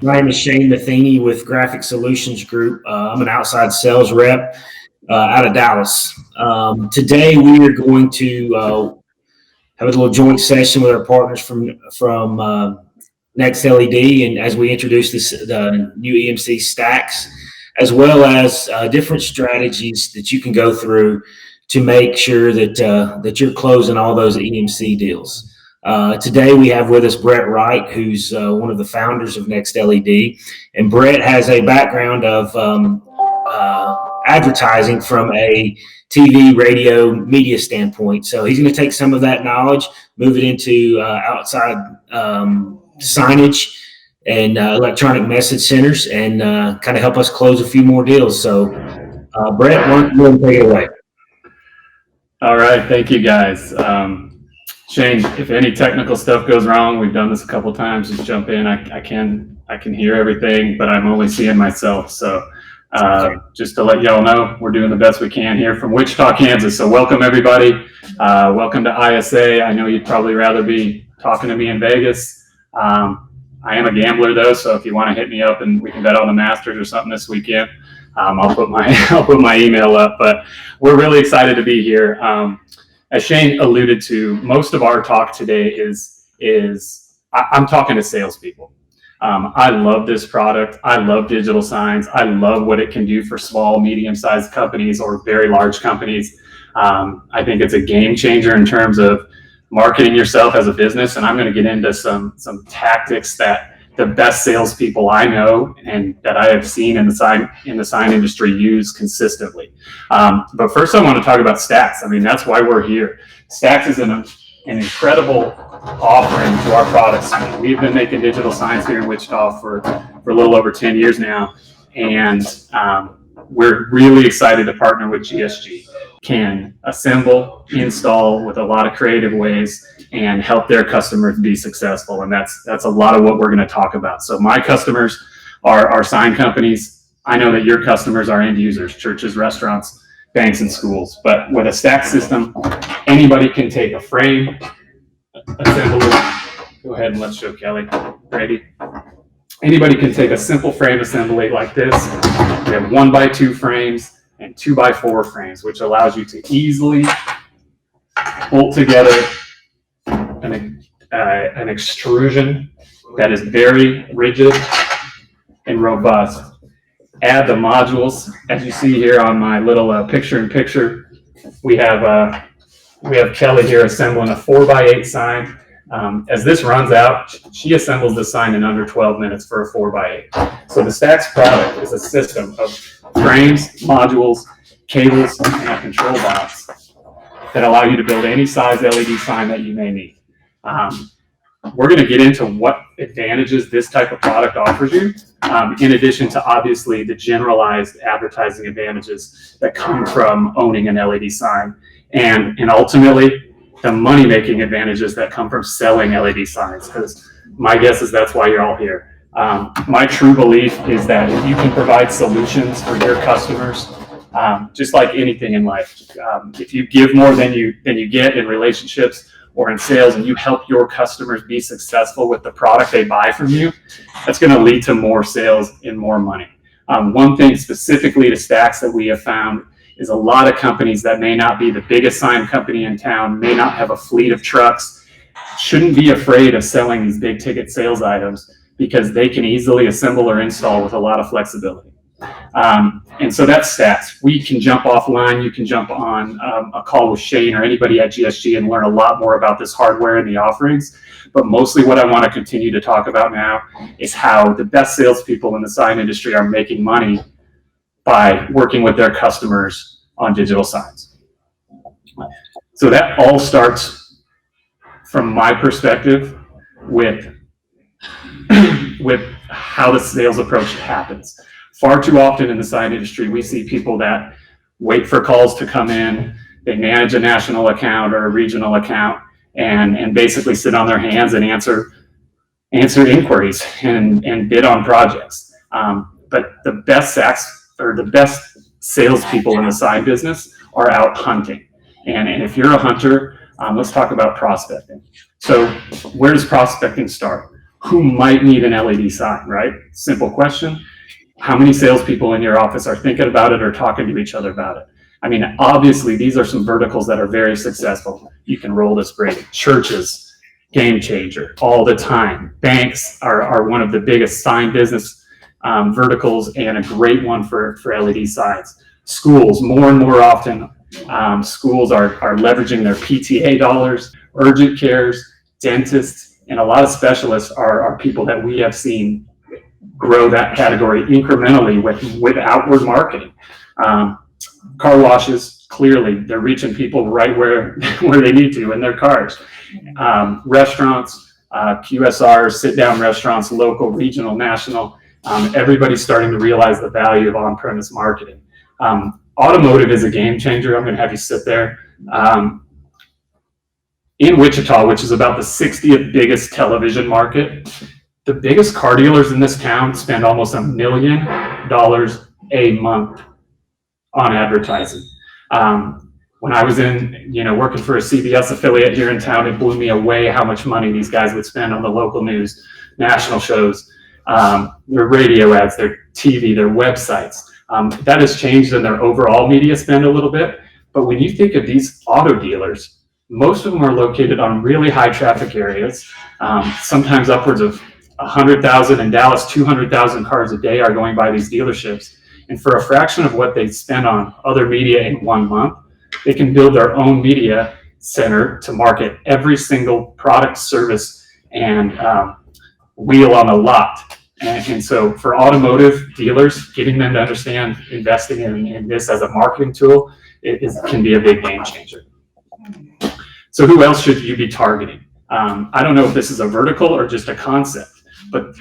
My name is Shane Matheny with Graphic Solutions Group. I'm an outside sales rep out of Dallas. Today we are going to have a little joint session with our partners from Next LED, and as we introduce the new EMC stacks, as well as different strategies that you can go through to make sure that you're closing all those EMC deals. Today we have with us Brett Wright, who's one of the founders of Next LED, and Brett has a background of advertising from a TV, radio, media standpoint. So he's going to take some of that knowledge, move it into outside signage and electronic message centers, and kind of help us close a few more deals. So Brett, why don't you take it away? All right, thank you guys. Shane, if any technical stuff goes wrong, we've done this a couple times, just jump in. I can hear everything, but I'm only seeing myself. So just to let y'all know, we're doing the best we can here from Wichita, Kansas. So welcome everybody. Welcome to ISA. I know you'd probably rather be talking to me in Vegas. I am a gambler though, so if you want to hit me up and we can bet on the Masters or something this weekend, I'll put my email up. But we're really excited to be here. As Shane alluded to, most of our talk today I'm talking to salespeople. I love this product. I love digital signs. I love what it can do for small, medium-sized companies or very large companies. I think it's a game changer in terms of marketing yourself as a business, and I'm going to get into some tactics that the best salespeople I know and that I have seen in the sign industry use consistently. But first, I want to talk about Stacks. I mean, that's why we're here. Stacks is an incredible offering to our products. We've been making digital signs here in Wichita for a little over 10 years now, and we're really excited to partner with GSG. Can assemble, install with a lot of creative ways and help their customers be successful. And that's a lot of what we're going to talk about. So my customers are sign companies. I know that your customers are end users, churches, restaurants, banks, and schools. But with a stack system, anybody can take a frame, assemble it. Go ahead and let's show Kelly. Ready? Anybody can take a simple frame assembly like this. We have 1x2 frames and 2x4 frames, which allows you to easily bolt together an extrusion that is very rigid and robust. Add the modules, as you see here on my little picture-in-picture. We have Kelly here assembling a 4x8 sign. As this runs out, she assembles the sign in under 12 minutes for a 4x8. So the Stacks product is a system of frames, modules, cables, and a control box that allow you to build any size LED sign that you may need. We're going to get into what advantages this type of product offers you, in addition to obviously the generalized advertising advantages that come from owning an LED sign, and ultimately the money-making advantages that come from selling LED signs, because my guess is that's why you're all here. My true belief is that if you can provide solutions for your customers, just like anything in life, if you give more than you get in relationships or in sales, and you help your customers be successful with the product they buy from you, that's going to lead to more sales and more money. One thing specifically to Stacks that we have found is a lot of companies that may not be the biggest sign company in town, may not have a fleet of trucks, shouldn't be afraid of selling these big ticket sales items because they can easily assemble or install with a lot of flexibility. And so that's Stacks. We can jump offline. You can jump on a call with Shane or anybody at GSG and learn a lot more about this hardware and the offerings. But mostly what I want to continue to talk about now is how the best salespeople in the sign industry are making money by working with their customers on digital signs. So that all starts, from my perspective, with how the sales approach happens. Far too often in the sign industry, we see people that wait for calls to come in, they manage a national account or a regional account, and basically sit on their hands and answer inquiries and bid on projects. But the best salespeople in the sign business are out hunting. And if you're a hunter, let's talk about prospecting. So where does prospecting start? who might need an LED sign, right? Simple question. How many salespeople in your office are thinking about it or talking to each other about it? I mean, obviously, these are some verticals that are very successful. You can roll this grading. Churches, game changer all the time. Banks are one of the biggest sign business verticals and a great one for LED signs. Schools, more and more often, schools are leveraging their PTA dollars. Urgent cares, dentists, and a lot of specialists are people that we have seen grow that category incrementally with outward marketing. Car washes, clearly, they're reaching people right where they need to in their cars. Restaurants, QSRs, sit-down restaurants, local, regional, national, everybody's starting to realize the value of on-premise marketing. Automotive is a game changer. I'm going to have you sit there. In Wichita, which is about the 60th biggest television market, the biggest car dealers in this town spend almost $1 million a month on advertising. When I was working for a CBS affiliate here in town, it blew me away how much money these guys would spend on the local news, national shows, their radio ads, their TV, their websites. That has changed in their overall media spend a little bit. But when you think of these auto dealers, most of them are located on really high traffic areas, sometimes upwards of 100,000 in Dallas, 200,000 cars a day are going by these dealerships. And for a fraction of what they spend on other media in 1 month, they can build their own media center to market every single product, service, and wheel on the lot. And so for automotive dealers, getting them to understand investing in this as a marketing tool can be a big game changer. So who else should you be targeting? I don't know if this is a vertical or just a concept, but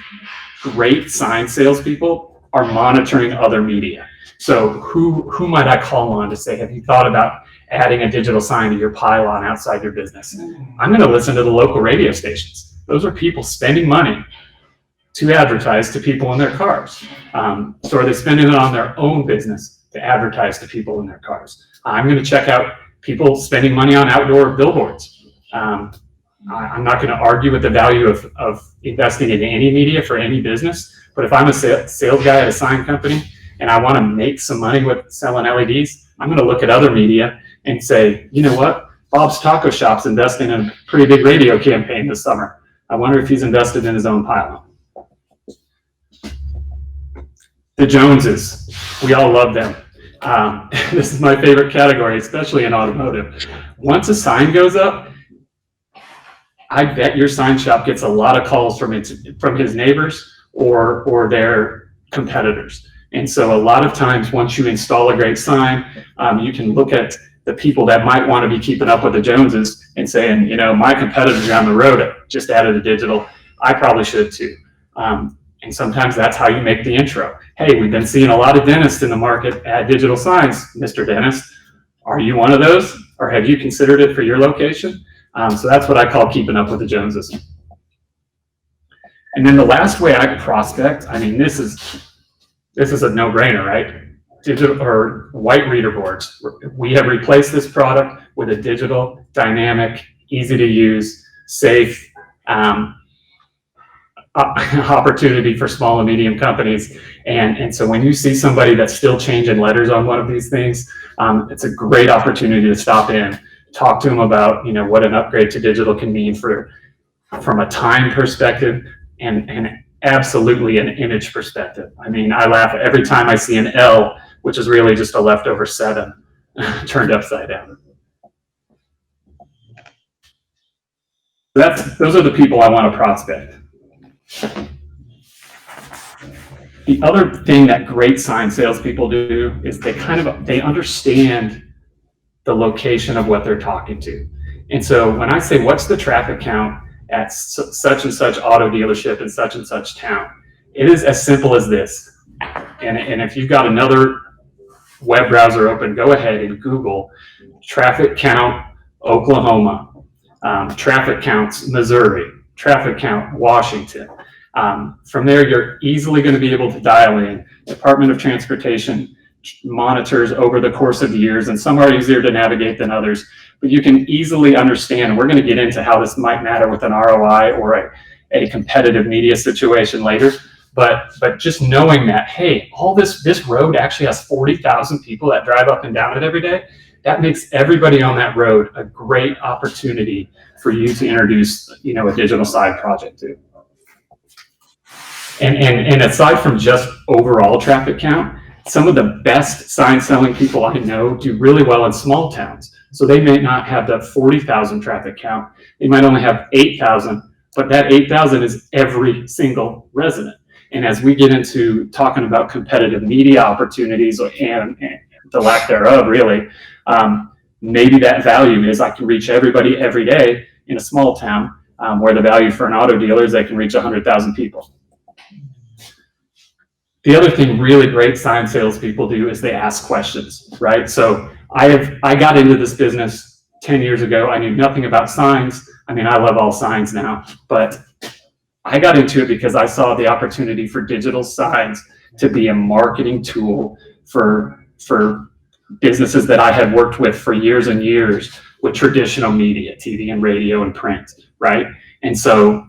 great sign salespeople are monitoring other media. So who might I call on to say, have you thought about adding a digital sign to your pylon outside your business? I'm going to listen to the local radio stations. Those are people spending money to advertise to people in their cars. So are they spending it on their own business to advertise to people in their cars? I'm going to check out people spending money on outdoor billboards. I'm not going to argue with the value of investing in any media for any business, but if I'm a sales guy at a sign company and I want to make some money with selling LEDs, I'm going to look at other media and say, you know what, Bob's Taco Shop's investing in a pretty big radio campaign this summer. I wonder if he's invested in his own pylon. The Joneses, we all love them. This is my favorite category, especially in automotive. Once a sign goes up, I bet your sign shop gets a lot of calls from his neighbors or their competitors. And so a lot of times, once you install a great sign, you can look at the people that might want to be keeping up with the Joneses and saying, my competitors down the road just added a digital. I probably should too. And sometimes that's how you make the intro. Hey, we've been seeing a lot of dentists in the market add digital signs. Mr. Dentist, are you one of those? Or have you considered it for your location? So that's what I call keeping up with the Joneses. And then the last way I prospect, this is a no-brainer, right? Digital or white reader boards. We have replaced this product with a digital, dynamic, easy to use, safe, opportunity for small and medium companies. And so when you see somebody that's still changing letters on one of these things, it's a great opportunity to stop in, talk to them about, what an upgrade to digital can mean from a time perspective and absolutely an image perspective. I laugh every time I see an L, which is really just a leftover 7 turned upside down. Those are the people I want to prospect. The other thing that great sign salespeople do is they understand the location of what they're talking to. And so when I say, what's the traffic count at such and such auto dealership in such and such town, it is as simple as this. And if you've got another web browser open, go ahead and Google traffic count Oklahoma, traffic counts Missouri, traffic count Washington. From there, you're easily going to be able to dial in. Department of Transportation monitors over the course of years, and some are easier to navigate than others, but you can easily understand, and we're going to get into how this might matter with an ROI or a competitive media situation later. But just knowing that, hey, all this road actually has 40,000 people that drive up and down it every day, that makes everybody on that road a great opportunity for you to introduce, a digital sign project to. And aside from just overall traffic count, some of the best sign selling people I know do really well in small towns. So they may not have that 40,000 traffic count. They might only have 8,000, but that 8,000 is every single resident. And as we get into talking about competitive media opportunities and the lack thereof, really, maybe that value is I can reach everybody every day in a small town, where the value for an auto dealer is they can reach 100,000 people. The other thing really great sign salespeople do is they ask questions, right? So I got into this business 10 years ago. I knew nothing about signs. I mean, I love all signs now, but I got into it because I saw the opportunity for digital signs to be a marketing tool for businesses that I had worked with for years and years with traditional media, TV and radio and print, right? And so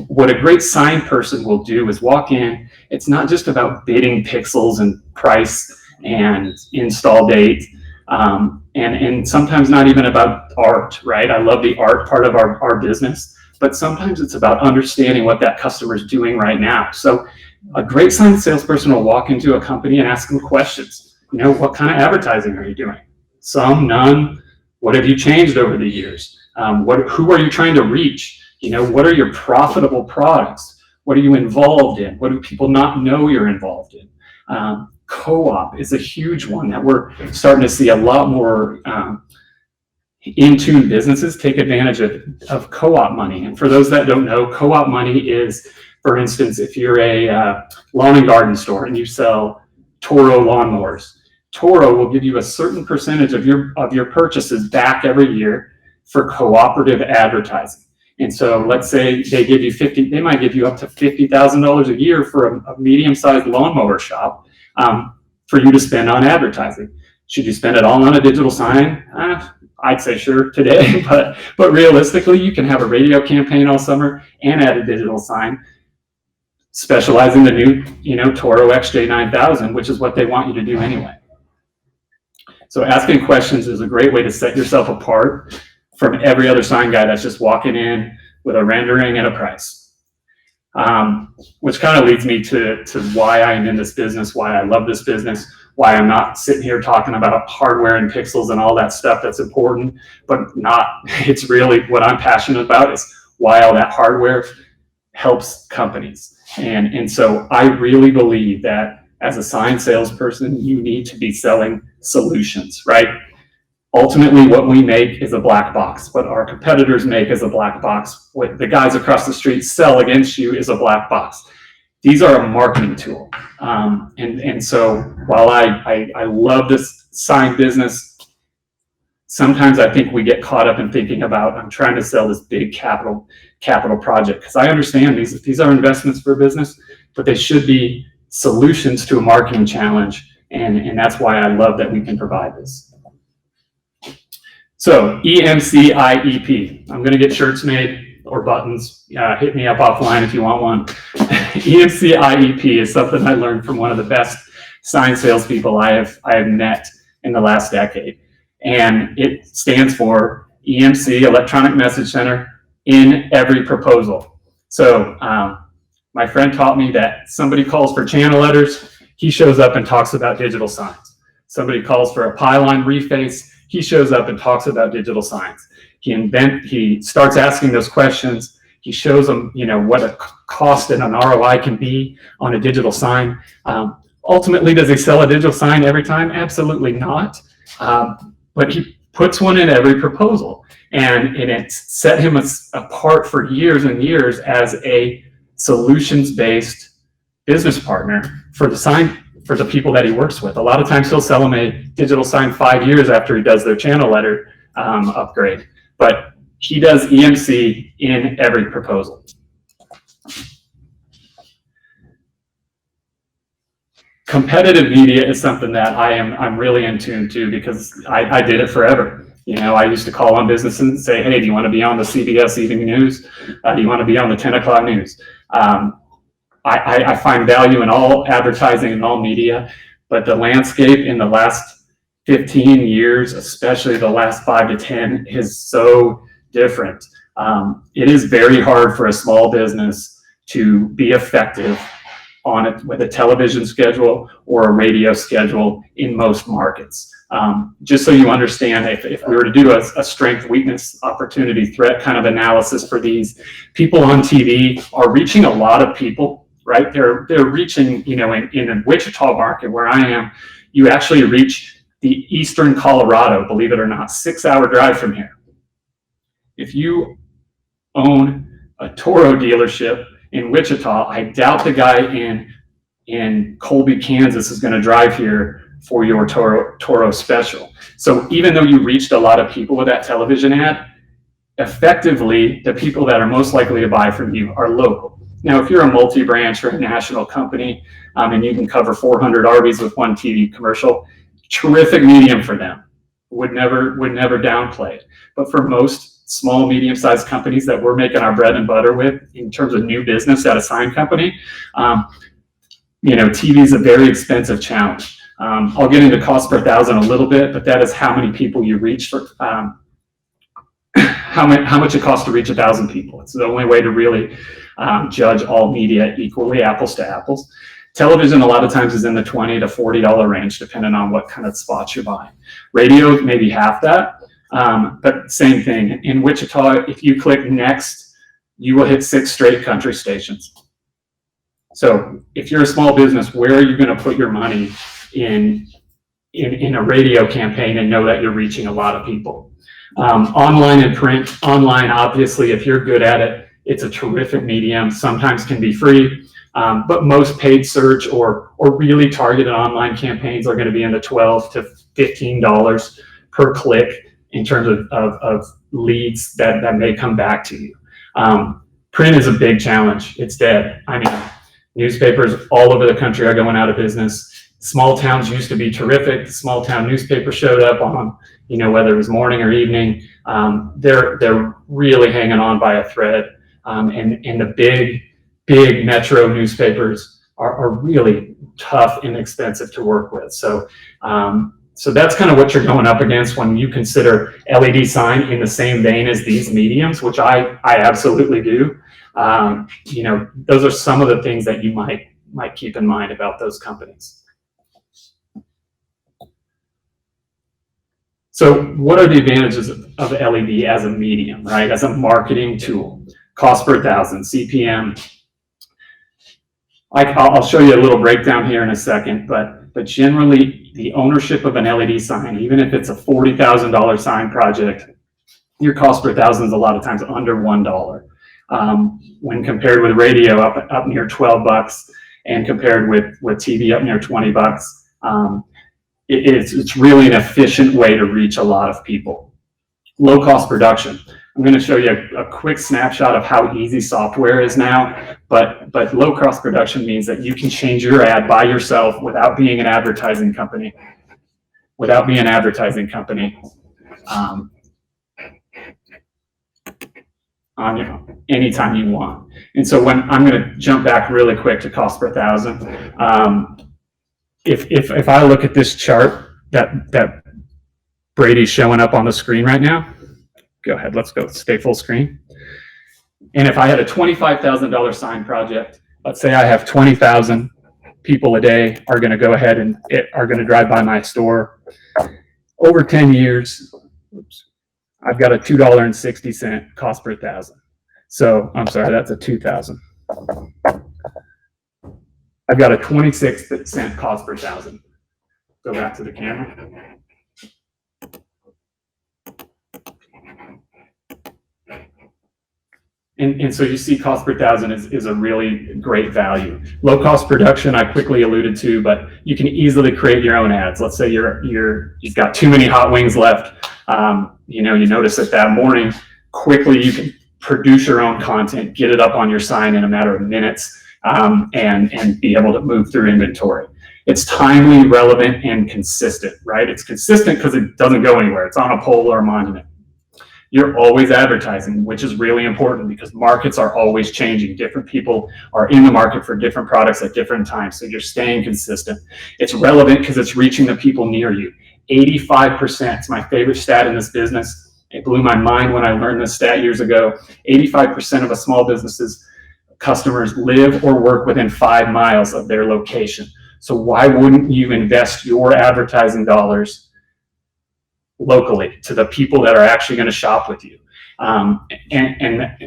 what a great sign person will do is walk in. It's not just about bidding pixels and price and install date, and sometimes not even about art, right? I love the art part of our business, but sometimes it's about understanding what that customer is doing right now. So a great sign salesperson will walk into a company and ask them questions. What kind of advertising are you doing? Some, none. What have you changed over the years? Who are you trying to reach? What are your profitable products? What are you involved in? What do people not know you're involved in? Co-op is a huge one that we're starting to see a lot more in-tune businesses take advantage of co-op money. And for those that don't know, co-op money is, for instance, if you're a lawn and garden store and you sell Toro lawnmowers, Toro will give you a certain percentage of your purchases back every year for cooperative advertising. And so let's say they might give you up to $50,000 a year for a medium-sized lawnmower shop for you to spend on advertising. Should you spend it all on a digital sign? I'd say sure today, but realistically, you can have a radio campaign all summer and add a digital sign, specializing the new, Toro XJ9000, which is what they want you to do anyway. So asking questions is a great way to set yourself apart from every other sign guy that's just walking in with a rendering and a price. Which kind of leads me to why I'm in this business, why I love this business, why I'm not sitting here talking about hardware and pixels and all that stuff that's important, but it's really what I'm passionate about is why all that hardware helps companies. And so I really believe that as a sign salesperson, you need to be selling solutions, right? Ultimately, what we make is a black box. What our competitors make is a black box. What the guys across the street sell against you is a black box. These are a marketing tool. And so while I love this sign business, sometimes I think we get caught up in thinking about, I'm trying to sell this big capital project, because I understand these are investments for business, but they should be solutions to a marketing challenge. And that's why I love that we can provide this. So EMCIEP, I'm going to get shirts made or buttons. Hit me up offline if you want one. EMCIEP is something I learned from one of the best sign salespeople I have met in the last decade. And it stands for EMC, Electronic Message Center, in every proposal. So my friend taught me that somebody calls for channel letters, he shows up and talks about digital signs. Somebody calls for a pylon reface, he shows up and talks about digital signs. He starts asking those questions. He shows them, what a cost and an ROI can be on a digital sign. Ultimately, does he sell a digital sign every time? Absolutely not. But he puts one in every proposal, and it's set him apart for years and years as a solutions-based business partner for the people that he works with. A lot of times he'll sell them a digital sign 5 years after he does their channel letter upgrade, but he does EMC in every proposal. Competitive media is something that I'm really in tune to, because I did it forever. I used to call on businesses and say, hey, do you want to be on the CBS Evening News? Do you want to be on the 10 o'clock news? I find value in all advertising and all media, but the landscape in the last 15 years, especially the last 5 to 10, is so different. It is very hard for a small business to be effective on it with a television schedule or a radio schedule in most markets. Just so you understand, if we were to do a strength, weakness, opportunity, threat kind of analysis for these, people on TV are reaching a lot of people, right? They're reaching, in the Wichita market where I am, you actually reach the eastern Colorado, believe it or not, 6-hour drive from here. If you own a Toro dealership in Wichita, I doubt the guy in Colby, Kansas is going to drive here for your Toro special. So even though you reached a lot of people with that television ad, effectively the people that are most likely to buy from you are local. Now, if you're a multi-branch or a national company and you can cover 400 Arby's with one TV commercial, terrific medium for them. Would never downplay it. But for most small, medium-sized companies that we're making our bread and butter with in terms of new business at a sign company, TV is a very expensive challenge. I'll get into cost per thousand a little bit, but that is how many people you reach for, how much it costs to reach 1,000 people. It's the only way to really judge all media equally, apples to apples. Television a lot of times is in the $20 to $40 range, depending on what kind of spots you're buying. Radio, maybe half that, but same thing. In Wichita, if you click next, you will hit 6 straight country stations. So if you're a small business, where are you going to put your money in a radio campaign and know that you're reaching a lot of people? Online and print. Online, obviously, if you're good at it, it's a terrific medium. Sometimes can be free, but most paid search or really targeted online campaigns are going to be in the $12 to $15 per click in terms of leads that may come back to you. Print is a big challenge. It's dead. I mean, newspapers all over the country are going out of business. Small towns used to be terrific. The small town newspaper showed up on, whether it was morning or evening. They're really hanging on by a thread. And the big metro newspapers are really tough and expensive to work with. So that's kind of what you're going up against when you consider LED sign in the same vein as these mediums, which I absolutely do. Those are some of the things that you might keep in mind about those companies. So what are the advantages of LED as a medium, right? As a marketing tool? Cost per thousand, CPM. I'll show you a little breakdown here in a second, but generally the ownership of an LED sign, even if it's a $40,000 sign project, your cost per thousand is a lot of times under $1. When compared with radio up near $12 and compared with TV up near $20, it's really an efficient way to reach a lot of people. Low cost production. I'm going to show you a quick snapshot of how easy software is now, but low cost production means that you can change your ad by yourself without being an advertising company. Anytime you want. And so when I'm going to jump back really quick to cost per thousand, if I look at this chart that Brady's showing up on the screen right now, go ahead, let's go, stay full screen. And if I had a $25,000 sign project, let's say I have 20,000 people a day are going to go ahead and are going to drive by my store. Over 10 years, I've got a $2.60 cost per thousand. So I'm sorry, that's a 2,000. I've got a 26-cent cost per thousand. Go back to the camera. And so you see cost per thousand is a really great value. Low cost production, I quickly alluded to, but you can easily create your own ads. Let's say you've got too many hot wings left. You notice that morning, quickly you can produce your own content, get it up on your sign in a matter of minutes, and be able to move through inventory. It's timely, relevant, and consistent, right? It's consistent because it doesn't go anywhere. It's on a pole or a monument. You're always advertising, which is really important because markets are always changing. Different people are in the market for different products at different times, so you're staying consistent. It's relevant because it's reaching the people near you. 85%, it's my favorite stat in this business. It blew my mind when I learned this stat years ago. 85% of a small business's customers live or work within 5 miles of their location. So why wouldn't you invest your advertising dollars locally to the people that are actually going to shop with you? And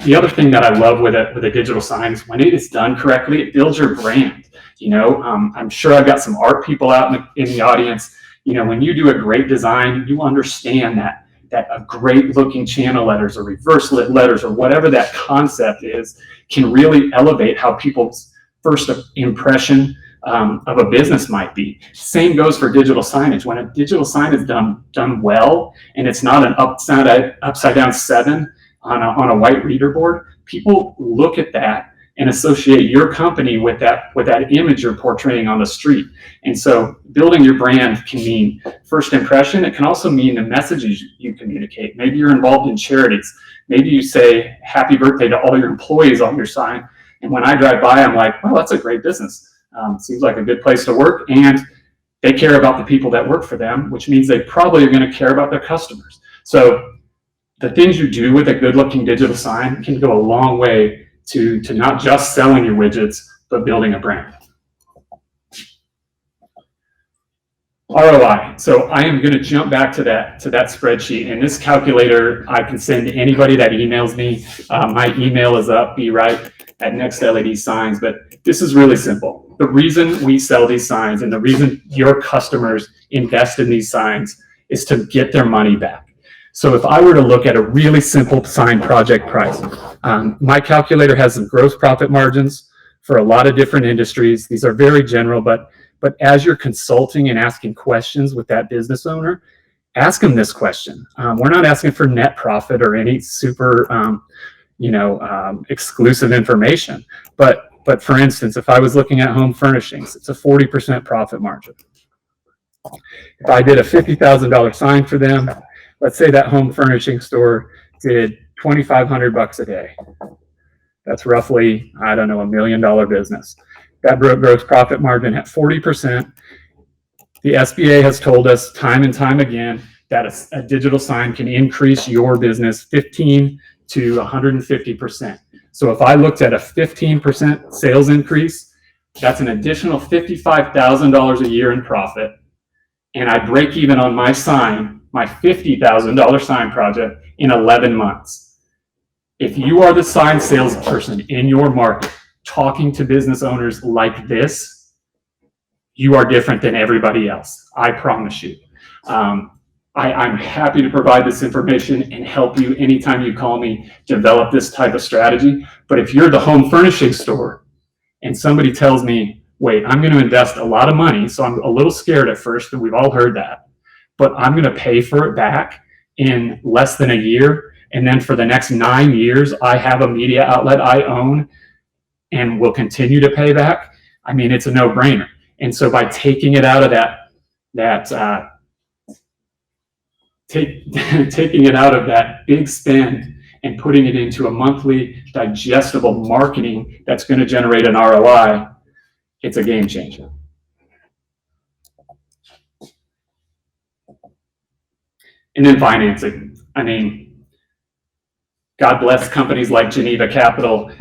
the other thing that I love with a digital sign is when it is done correctly, it builds your brand. I'm sure I've got some art people out in the audience. When you do a great design, you understand that a great looking channel letters or reverse lit letters or whatever that concept is can really elevate how people's first impression of a business might be. Same goes for digital signage. When a digital sign is done well, and it's not an upside down 7 on a white reader board, people look at that and associate your company with that image you're portraying on the street. And so building your brand can mean first impression. It can also mean the messages you communicate. Maybe you're involved in charities. Maybe you say happy birthday to all your employees on your sign. And when I drive by, I'm like, well, that's a great business. Seems like a good place to work. And they care about the people that work for them, which means they probably are going to care about their customers. So the things you do with a good looking digital sign can go a long way to not just selling your widgets, but building a brand. ROI. So I am going to jump back to that spreadsheet. And this calculator, I can send to anybody that emails me. My email is up, bright@NextLED Signs. But this is really simple. The reason we sell these signs and the reason your customers invest in these signs is to get their money back. So if I were to look at a really simple sign project price, my calculator has some gross profit margins for a lot of different industries. These are very general, but as you're consulting and asking questions with that business owner, ask them this question. We're not asking for net profit or any super, exclusive information. But for instance, if I was looking at home furnishings, it's a 40% profit margin. If I did a $50,000 sign for them, let's say that home furnishing store did $2,500 a day. That's roughly, $1 million business. That gross profit margin at 40%. The SBA has told us time and time again that a digital sign can increase your business 15 to 150%. So if I looked at a 15% sales increase, that's an additional $55,000 a year in profit. And I break even on my sign, my $50,000 sign project, in 11 months. If you are the sign salesperson in your market talking to business owners like this, you are different than everybody else. I promise you. I'm happy to provide this information and help you anytime you call me develop this type of strategy. But if you're the home furnishing store and somebody tells me, wait, I'm going to invest a lot of money, so I'm a little scared at first, and we've all heard that, but I'm going to pay for it back in less than a year, and then for the next 9 years, I have a media outlet I own and will continue to pay back. I mean, it's a no-brainer. And so by taking it out of taking it out of that big spend and putting it into a monthly digestible marketing that's going to generate an ROI, it's a game changer. And then financing. I mean, God bless companies like Geneva Capital.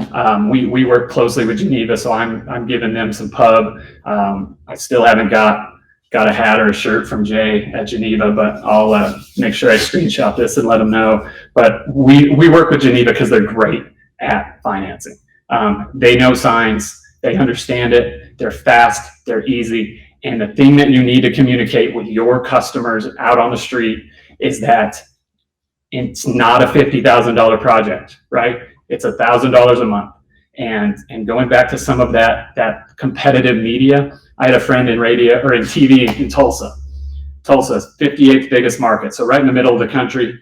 We work closely with Geneva, so I'm giving them some pub. I still haven't got a hat or a shirt from Jay at Geneva, but I'll make sure I screenshot this and let them know. But we work with Geneva because they're great at financing. They know signs, they understand it, they're fast, they're easy. And the thing that you need to communicate with your customers out on the street is that it's not a $50,000 project, right? It's $1,000 a month. And going back to some of that competitive media, I had a friend in radio or in TV in Tulsa. Tulsa's 58th biggest market, so right in the middle of the country.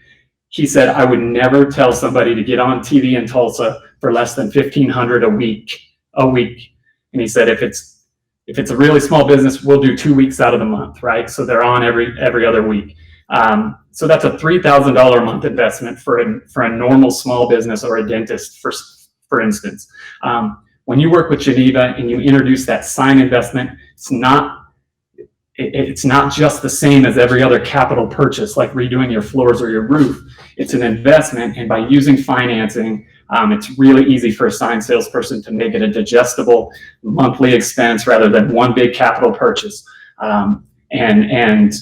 He said, I would never tell somebody to get on TV in Tulsa for less than $1,500 a week. And he said, if If it's a really small business, we'll do 2 weeks out of the month, right? So they're on every other week. So that's a $3,000 a month investment for a normal small business or a dentist, for instance. When you work with Geneva and you introduce that sign investment, it's not just the same as every other capital purchase, like redoing your floors or your roof. It's an investment, and by using financing, it's really easy for a sign salesperson to make it a digestible monthly expense rather than one big capital purchase. And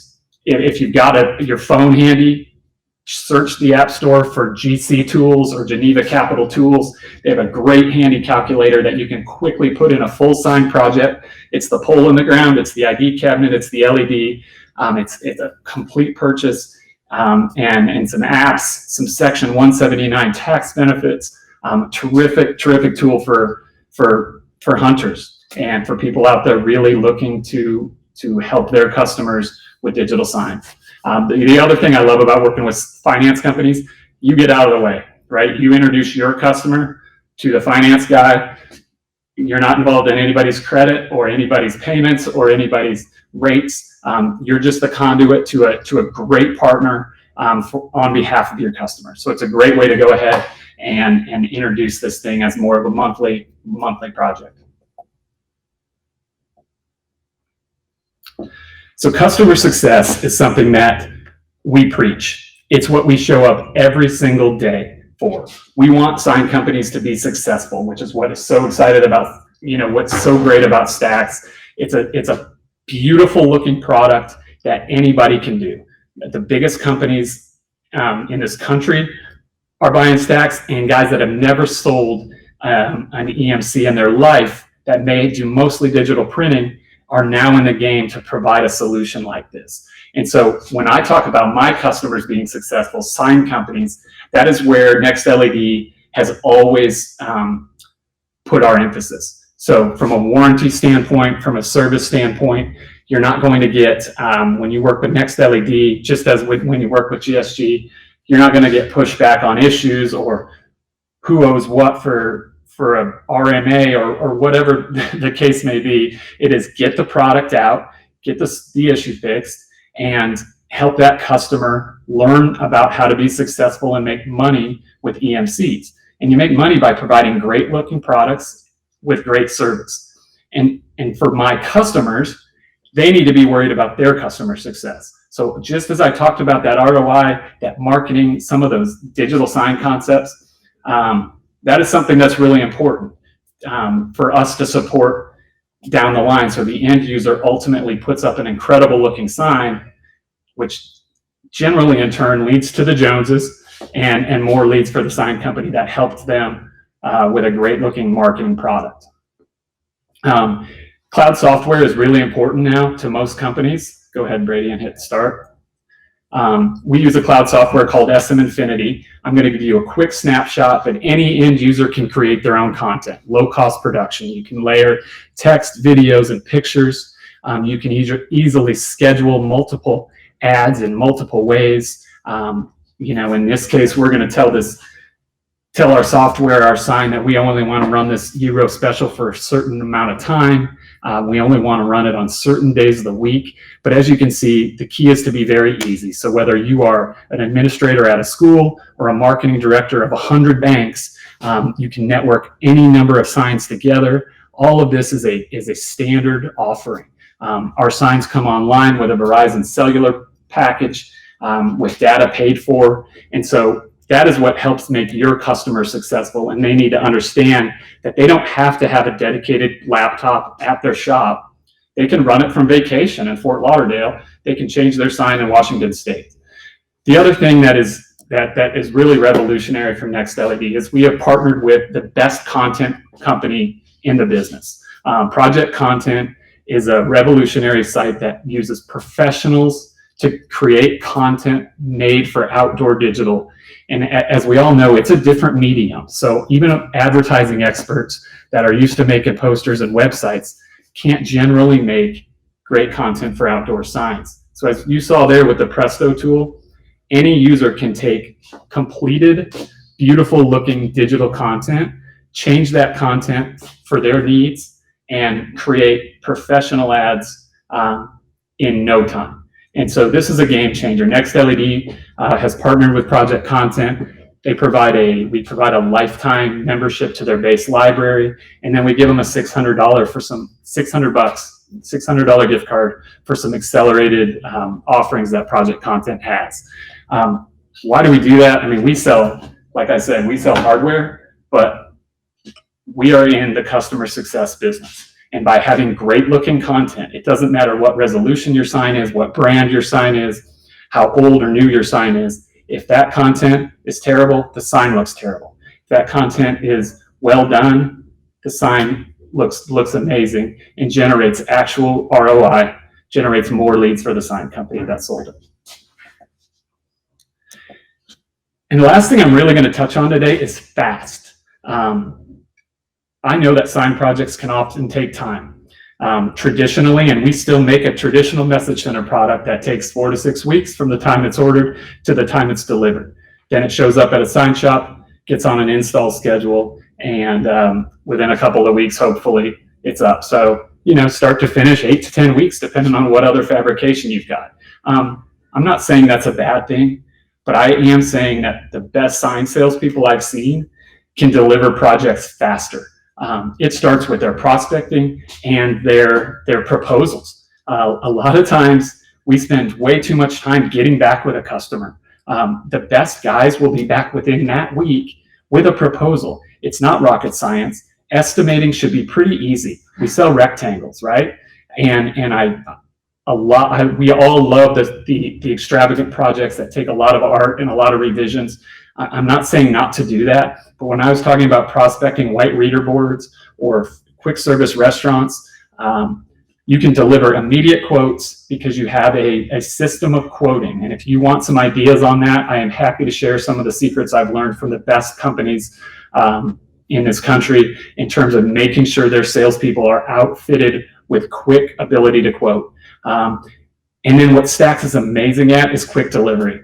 if you've got your phone handy, search the App Store for GC Tools or Geneva Capital Tools. They have a great handy calculator that you can quickly put in a full sign project. It's the pole in the ground, it's the ID cabinet, it's the LED. It's a complete purchase, and some apps, some Section 179 tax benefits. Terrific tool for hunters and for people out there really looking to help their customers with digital signs. The other thing I love about working with finance companies, you get out of the way, right? You introduce your customer to the finance guy. You're not involved in anybody's credit or anybody's payments or anybody's rates. You're just the conduit to a great partner on behalf of your customer. So it's a great way to go ahead and introduce this thing as more of a monthly project. So customer success is something that we preach. It's what we show up every single day for. We want sign companies to be successful, which is what is so excited about, what's so great about Stacks. It's a beautiful looking product that anybody can do. The biggest companies in this country are buying Stacks, and guys that have never sold an EMC in their life that may do mostly digital printing are now in the game to provide a solution like this. And so when I talk about my customers being successful, sign companies, that is where Next LED has always put our emphasis. So from a warranty standpoint, from a service standpoint, you're not going to get, when you work with Next LED, just as when you work with GSG, you're not going to get pushback on issues or who owes what for a RMA or whatever the case may be. It is get the product out, get the issue fixed, and help that customer learn about how to be successful and make money with EMCs. And you make money by providing great looking products with great service. And for my customers, they need to be worried about their customer success. So just as I talked about that ROI, that marketing, some of those digital sign concepts, that is something that's really important for us to support down the line. So the end user ultimately puts up an incredible looking sign, which generally in turn leads to the Joneses and more leads for the sign company that helped them with a great looking marketing product. Cloud software is really important now to most companies. Go ahead, Brady, and hit start. We use a cloud software called SM Infinity. I'm going to give you a quick snapshot, but any end user can create their own content, low-cost production. You can layer text, videos, and pictures. You can easily schedule multiple ads in multiple ways. In this case, we're going to tell our software, our sign, that we only want to run this Euro special for a certain amount of time. We only want to run it on certain days of the week. But as you can see, the key is to be very easy. So whether you are an administrator at a school or a marketing director of 100 banks, you can network any number of signs together. All of this is a standard offering. Our signs come online with a Verizon cellular package with data paid for. And so that is what helps make your customer successful, and they need to understand that they don't have to have a dedicated laptop at their shop. They can run it from vacation in Fort Lauderdale. They can change their sign in Washington State. The other thing that is really revolutionary from Next LED is we have partnered with the best content company in the business. Project Content is a revolutionary site that uses professionals to create content made for outdoor digital. And as we all know, it's a different medium. So even advertising experts that are used to making posters and websites can't generally make great content for outdoor signs. So as you saw there with the Presto tool, any user can take completed, beautiful looking digital content, change that content for their needs, and create professional ads in no time. And so this is a game changer. Next LED has partnered with Project Content. We provide a lifetime membership to their base library, and then we give them a $600 for some $600 gift card for some accelerated offerings that Project Content has. Why do we do that? I mean, we sell, like I said, we sell hardware, but we are in the customer success business. And by having great looking content, it doesn't matter what resolution your sign is, what brand your sign is, how old or new your sign is. If that content is terrible, the sign looks terrible. If that content is well done, the sign looks amazing and generates actual ROI, generates more leads for the sign company that sold it. And the last thing I'm really going to touch on today is fast. I know that sign projects can often take time. Traditionally, and we still make a traditional message center product that takes 4 to 6 weeks from the time it's ordered to the time it's delivered. Then it shows up at a sign shop, gets on an install schedule, and within a couple of weeks, hopefully, it's up. So, start to finish, 8 to 10 weeks, depending on what other fabrication you've got. I'm not saying that's a bad thing, but I am saying that the best sign salespeople I've seen can deliver projects faster. It starts with their prospecting and their proposals. A lot of times we spend way too much time getting back with a customer. The best guys will be back within that week with a proposal. It's not rocket science. Estimating should be pretty easy. We sell rectangles, right? And we all love the extravagant projects that take a lot of art and a lot of revisions. I'm not saying not to do that, but when I was talking about prospecting white reader boards or quick service restaurants, you can deliver immediate quotes because you have a system of quoting. And if you want some ideas on that, I am happy to share some of the secrets I've learned from the best companies in this country in terms of making sure their salespeople are outfitted with quick ability to quote. And then what Stax is amazing at is quick delivery.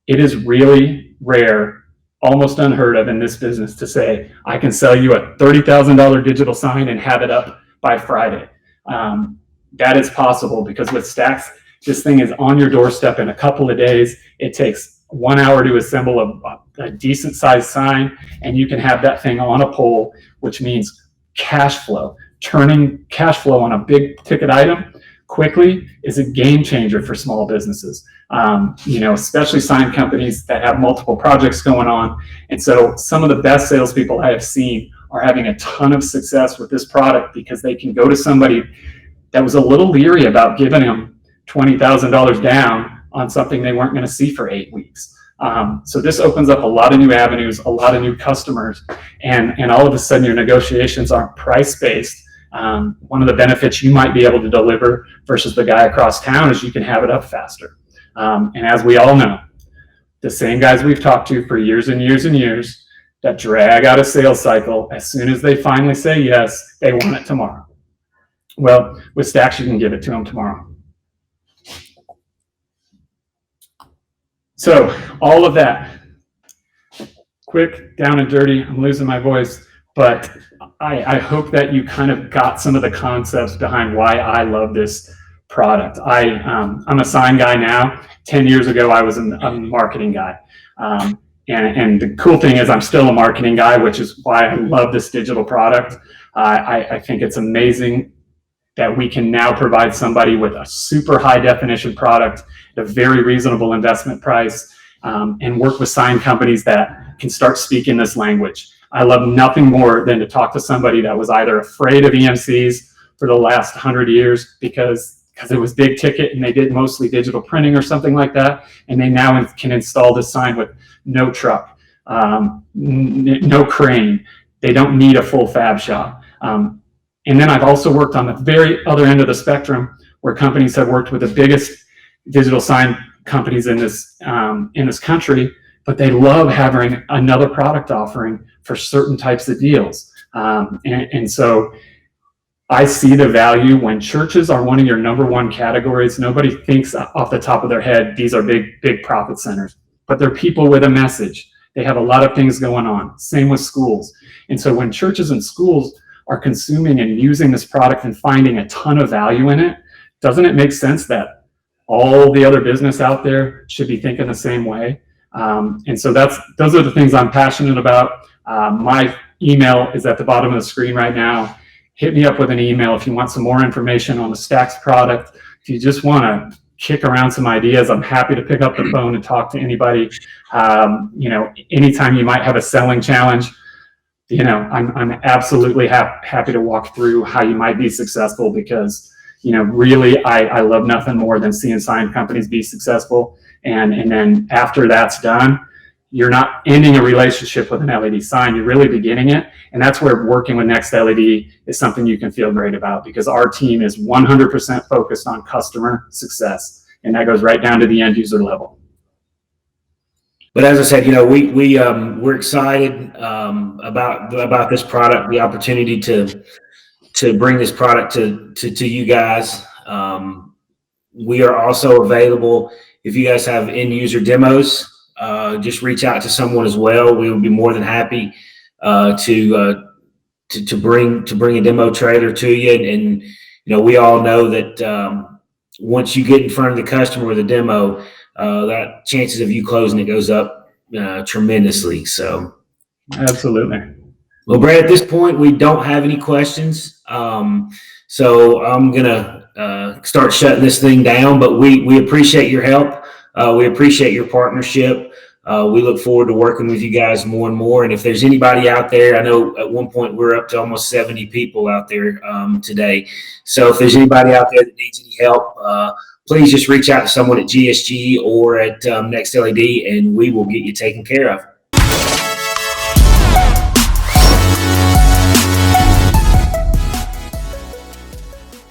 It is really rare, almost unheard of in this business to say, I can sell you a $30,000 digital sign and have it up by Friday. That is possible because with Stax, this thing is on your doorstep in a couple of days. It takes 1 hour to assemble a decent sized sign, and you can have that thing on a pole, which means cash flow. Turning cash flow on a big ticket item quickly is a game changer for small businesses, especially sign companies that have multiple projects going on. And so some of the best salespeople I have seen are having a ton of success with this product because they can go to somebody that was a little leery about giving them $20,000 down on something they weren't going to see for 8 weeks. So this opens up a lot of new avenues, a lot of new customers, and all of a sudden your negotiations aren't price-based. One of the benefits you might be able to deliver versus the guy across town is you can have it up faster. And as we all know, the same guys we've talked to for years and years and years that drag out a sales cycle, as soon as they finally say yes, they want it tomorrow. Well, with Stax, you can give it to them tomorrow. So all of that, quick, down and dirty, I'm losing my voice, but I hope that you kind of got some of the concepts behind why I love this product. I'm a sign guy now. 10 years ago, I was a marketing guy. And the cool thing is I'm still a marketing guy, which is why I love this digital product. I think it's amazing that we can now provide somebody with a super high definition product at a very reasonable investment price, and work with sign companies that can start speaking this language. I love nothing more than to talk to somebody that was either afraid of EMCs for the last 100 years because it was big ticket and they did mostly digital printing or something like that, and they now can install this sign with no truck, no crane. They don't need a full fab shop. And then I've also worked on the very other end of the spectrum where companies have worked with the biggest digital sign companies in this country, but they love having another product offering for certain types of deals. And so I see the value when churches are one of your number one categories. Nobody thinks off the top of their head, these are big profit centers, but they're people with a message. They have a lot of things going on. Same with schools. And so when churches and schools are consuming and using this product and finding a ton of value in it, doesn't it make sense that all the other business out there should be thinking the same way? And so those are the things I'm passionate about. My email is at the bottom of the screen right now. Hit me up with an email if you want some more information on the Stacks product. If you just want to kick around some ideas, I'm happy to pick up the phone and talk to anybody. Anytime you might have a selling challenge, I'm absolutely happy to walk through how you might be successful, because really, I love nothing more than seeing sign companies be successful. And then after that's done, you're not ending a relationship with an LED sign, you're really beginning it. And that's where working with Next LED is something you can feel great about, because our team is 100% focused on customer success. And that goes right down to the end user level. But as I said, we're excited about this product, the opportunity to bring this product to you guys. We are also available if you guys have end user demos. Just reach out to someone as well. We will be more than happy to bring a demo trailer to you. And we all know that once you get in front of the customer with a demo, that chances of you closing it goes up tremendously. So absolutely. Well, Brad, at this point, we don't have any questions. So I'm going to start shutting this thing down, but we appreciate your help. We appreciate your partnership. We look forward to working with you guys more and more. And if there's anybody out there, I know at one point we're up to almost 70 people out there today. So if there's anybody out there that needs any help, please just reach out to someone at GSG or at Next LED, and we will get you taken care of.